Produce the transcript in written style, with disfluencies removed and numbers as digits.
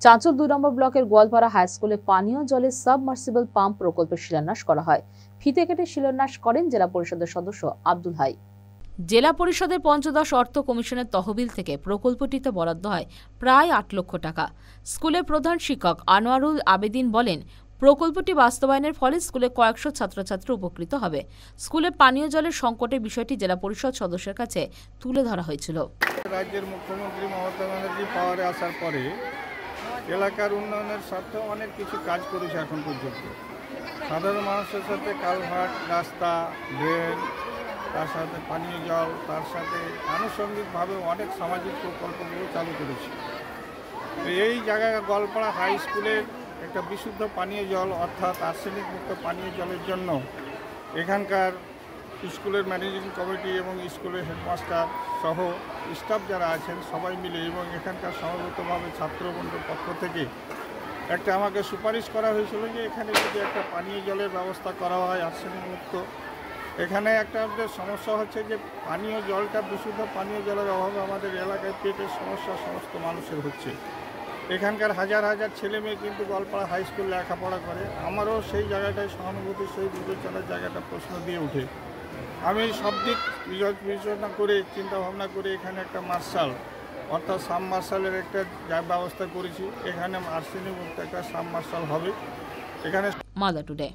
চাঁচল ২ নম্বর ব্লকের গোয়ালপাড়া হাই স্কুলে পানীয় জলের সাবমার্সিবল পাম্প প্রকল্পের শিলান্যাস করা হয়। ফিতে কেটে শিলান্যাস করেন জেলা পরিষদের সদস্য আব্দুল হাই। জেলা পরিষদের পঞ্চদশ অর্থ কমিশনের তহবিল থেকে প্রকল্পটিতে বরাদ্দ হয় প্রায় ৮ লক্ষ টাকা। স্কুলের প্রধান শিক্ষক আনোয়ারুল আবেদিন বলেন, প্রকল্পটি বাস্তবায়নের ফলে স্কুলে কয়েকশো ছাত্রছাত্রী উপকৃত হবে। স্কুলে পানীয় জলের সংকটের বিষয়টি জেলা পরিষদ সদস্যের কাছে তুলে ধরা হয়েছিল। রাজ্যের মুখ্যমন্ত্রী মমতা ব্যানার্জি পাওয়ারে আসার পরে এলাকার উন্নয়নের স্বার্থে অনেক কিছু কাজ করেছে। এখন পর্যন্ত সাধারণ মানুষের সাথে কালভার্ট, রাস্তা, ড্রেন, তার সাথে পানীয় জল, তার সাথে আনুষঙ্গিকভাবে অনেক সামাজিক প্রকল্পগুলো চালু করেছে। এই জায়গায় গোয়ালপাড়া হাই স্কুলের একটা বিশুদ্ধ পানীয় জল অর্থাৎ আর্সেনিক মুক্ত পানীয় জলের জন্য এখানকার স্কুলের ম্যানেজিং কমিটি এবং স্কুলের হেডমাস্টার সহ স্টাফ যারা আছেন সবাই মিলে এবং এখানকার সমবেতভাবে ছাত্রবন্ধুর পক্ষ থেকে একটা আমাকে সুপারিশ করা হয়েছিল যে এখানে যদি একটা পানীয় জলের ব্যবস্থা করা হয় আর্সেনিক মুক্ত। এখানে একটা আমাদের সমস্যা হচ্ছে যে পানীয় জলটা বিশুদ্ধ পানীয় জলের অভাবে আমাদের এলাকায় পেটের সমস্যা সমস্ত মানুষের হচ্ছে। এখানকার হাজার হাজার ছেলে মেয়ে কিন্তু গোয়ালপাড়া হাই স্কুল লেখাপড়া করে। আমারও সেই জায়গাটায় সহানুভূতির সহিত বিবেচনার জায়গাটা প্রশ্ন দিয়ে ওঠে। আমি সব দিক বিবেচনা করে চিন্তাভাবনা করে এখানে একটা মার্শাল অর্থাৎ সাবমার্শালের একটা ব্যবস্থা করেছি। এখানে আর্সেনিক মুক্ত একটা সাবমার্শাল হবে। এখানে মালদা টুডে।